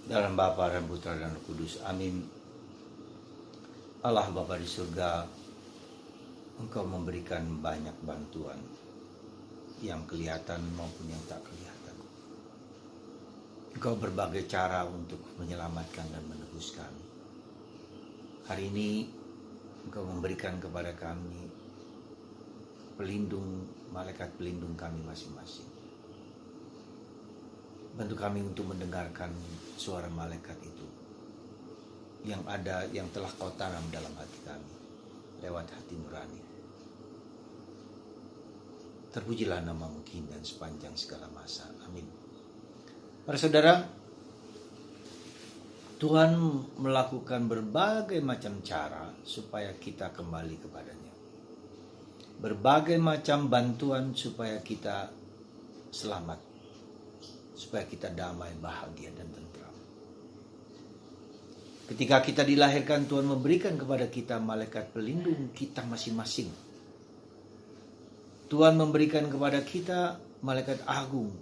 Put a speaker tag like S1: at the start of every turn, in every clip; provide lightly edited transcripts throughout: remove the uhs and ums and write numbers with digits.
S1: Dalam Bapa dan Putra dan Roh Kudus. Amin. Allah Bapa di surga, Engkau memberikan banyak bantuan yang kelihatan maupun yang tak kelihatan. Engkau berbagai cara untuk menyelamatkan dan menebus kami. Hari ini Engkau memberikan kepada kami pelindung, malaikat pelindung kami masing-masing. Bantu kami untuk mendengarkan suara malaikat itu yang telah Kau tanam dalam hati kami lewat hati nurani. Terpujilah nama-Mu kini dan sepanjang segala masa. Amin. Para saudara, Tuhan melakukan berbagai macam cara supaya kita kembali kepadanya. Berbagai macam bantuan supaya kita selamat, supaya kita damai, bahagia, dan tentram. Ketika kita dilahirkan, Tuhan memberikan kepada kita malaikat pelindung kita masing-masing. Tuhan memberikan kepada kita malaikat agung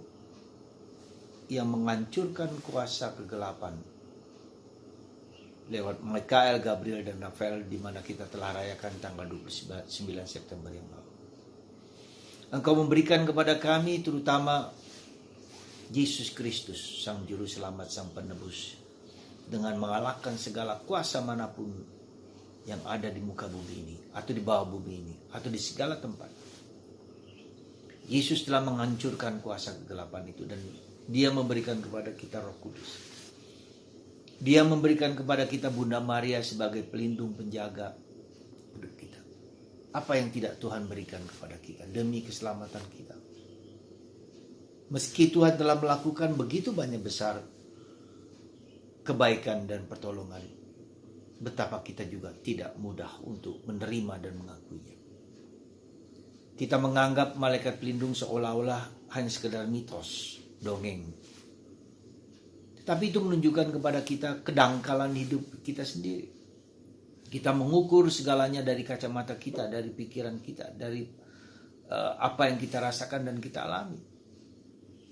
S1: yang menghancurkan kuasa kegelapan lewat Mikael, Gabriel, dan Rafael, di mana kita telah rayakan tanggal 29 September yang lalu. Engkau memberikan kepada kami terutama Yesus Kristus, Sang Juru Selamat, Sang Penebus, dengan mengalahkan segala kuasa manapun yang ada di muka bumi ini, atau di bawah bumi ini, atau di segala tempat. Yesus telah menghancurkan kuasa kegelapan itu, dan Dia memberikan kepada kita Roh Kudus. Dia memberikan kepada kita Bunda Maria sebagai pelindung penjaga hidup kita. Apa yang tidak Tuhan berikan kepada kita demi keselamatan kita? Meski Tuhan telah melakukan begitu banyak besar kebaikan dan pertolongan, betapa kita juga tidak mudah untuk menerima dan mengakuinya. Kita menganggap malaikat pelindung seolah-olah hanya sekedar mitos, dongeng. Tetapi itu menunjukkan kepada kita kedangkalan hidup kita sendiri. Kita mengukur segalanya dari kacamata kita, dari pikiran kita, dari apa yang kita rasakan dan kita alami.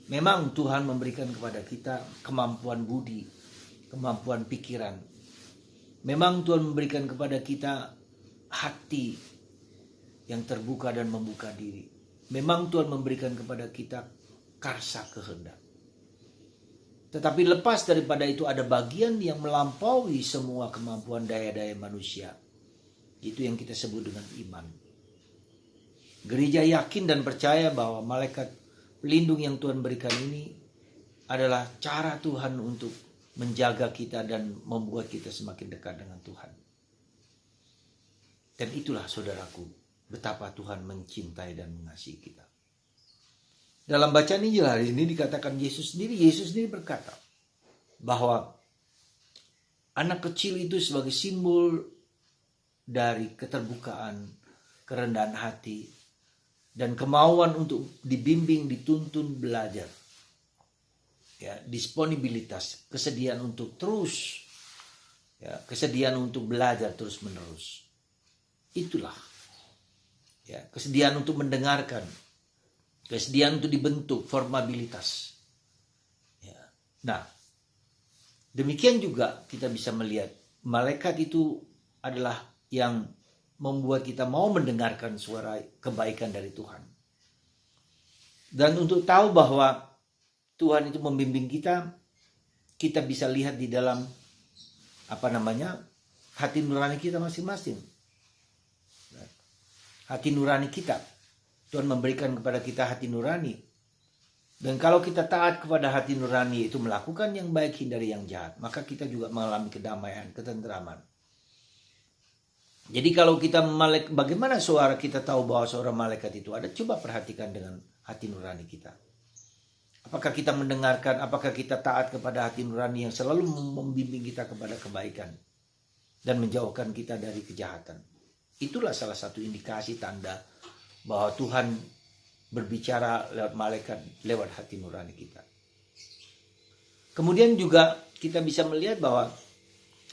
S1: Memang Tuhan memberikan kepada kita kemampuan budi, kemampuan pikiran. Memang Tuhan memberikan kepada kita hati yang terbuka dan membuka diri. Memang Tuhan memberikan kepada kita karsa kehendak. Tetapi lepas daripada itu ada bagian yang melampaui semua kemampuan daya-daya manusia. Itu yang kita sebut dengan iman. Gereja yakin dan percaya bahwa malaikat pelindung yang Tuhan berikan ini adalah cara Tuhan untuk menjaga kita dan membuat kita semakin dekat dengan Tuhan. Dan itulah saudaraku, betapa Tuhan mencintai dan mengasihi kita. Dalam bacaan Injil hari ini dikatakan Yesus sendiri berkata bahwa anak kecil itu sebagai simbol dari keterbukaan, kerendahan hati, dan kemauan untuk dibimbing, dituntun, belajar. Ya, disponibilitas, kesediaan untuk terus, ya, kesediaan untuk belajar terus menerus. Itulah, ya, kesediaan untuk mendengarkan, kesediaan untuk dibentuk, formabilitas. Ya. Nah, demikian juga kita bisa melihat malaikat itu adalah yang membuat kita mau mendengarkan suara kebaikan dari Tuhan. Dan untuk tahu bahwa Tuhan itu membimbing kita, kita bisa lihat di dalam hati nurani kita masing-masing. Hati nurani kita. Tuhan memberikan kepada kita hati nurani. Dan kalau kita taat kepada hati nurani itu melakukan yang baik, hindari yang jahat, maka kita juga mengalami kedamaian, ketentraman. Jadi kalau kita bagaimana suara kita tahu bahwa suara malaikat itu ada? Coba perhatikan dengan hati nurani kita. Apakah kita mendengarkan, apakah kita taat kepada hati nurani yang selalu membimbing kita kepada kebaikan dan menjauhkan kita dari kejahatan. Itulah salah satu indikasi tanda bahwa Tuhan berbicara lewat malaikat, lewat hati nurani kita. Kemudian juga kita bisa melihat bahwa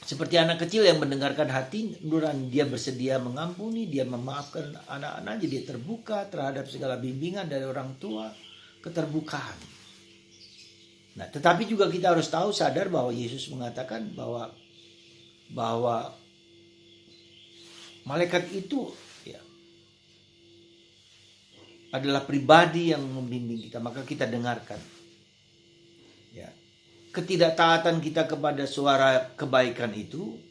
S1: seperti anak kecil yang mendengarkan hati nurani, dia bersedia mengampuni, dia memaafkan anak-anaknya, dia terbuka terhadap segala bimbingan dari orang tua, keterbukaan. Nah, tetapi juga kita harus tahu, sadar bahwa Yesus mengatakan bahwa malaikat itu ya adalah pribadi yang membimbing kita, maka kita dengarkan. Ya. Ketidaktaatan kita kepada suara kebaikan itu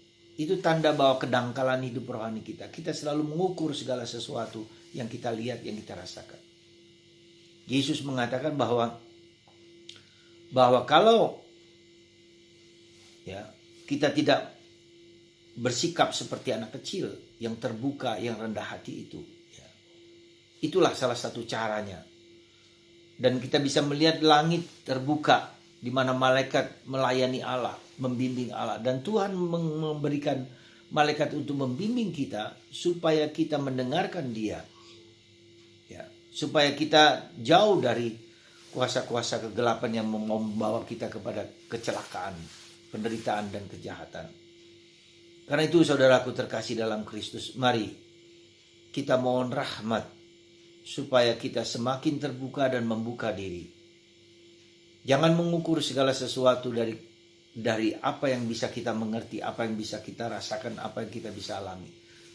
S1: tanda bahwa kedangkalan hidup rohani kita. Kita selalu mengukur segala sesuatu yang kita lihat, yang kita rasakan. Yesus mengatakan bahwa kalau ya kita tidak bersikap seperti anak kecil yang terbuka, yang rendah hati itu, ya, itulah salah satu caranya. Dan kita bisa melihat langit terbuka di mana malaikat melayani Allah, membimbing Allah, dan Tuhan memberikan malaikat untuk membimbing kita supaya kita mendengarkan Dia, ya, supaya kita jauh dari kuasa-kuasa kegelapan yang membawa kita kepada kecelakaan, penderitaan, dan kejahatan. Karena itu saudaraku terkasih dalam Kristus, mari kita mohon rahmat supaya kita semakin terbuka dan membuka diri. Jangan mengukur segala sesuatu dari apa yang bisa kita mengerti, apa yang bisa kita rasakan, apa yang kita bisa alami.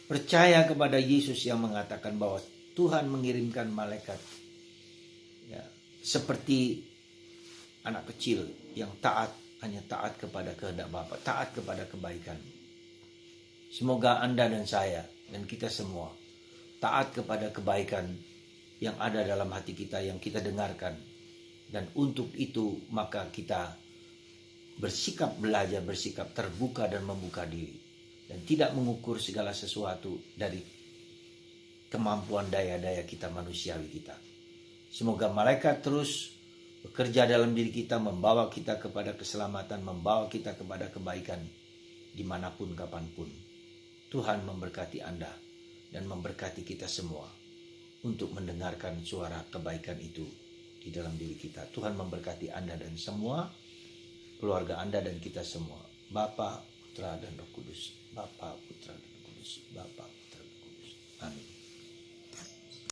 S1: Percaya kepada Yesus yang mengatakan bahwa Tuhan mengirimkan malaikat, ya, seperti anak kecil yang hanya taat kepada kehendak Bapa, taat kepada kebaikan. Semoga Anda dan saya dan kita semua taat kepada kebaikan yang ada dalam hati kita, yang kita dengarkan. Dan untuk itu maka kita belajar bersikap terbuka dan membuka diri. Dan tidak mengukur segala sesuatu dari kemampuan daya-daya kita, manusiawi kita. Semoga malaikat terus bekerja dalam diri kita, membawa kita kepada keselamatan, membawa kita kepada kebaikan dimanapun, kapanpun. Tuhan memberkati Anda dan memberkati kita semua untuk mendengarkan suara kebaikan itu di dalam diri kita. Tuhan memberkati Anda dan semua keluarga Anda dan kita semua. Bapa, Putra, dan Roh Kudus. Bapa, Putra, dan Roh Kudus. Bapa, Putra, dan Roh Kudus. Amin.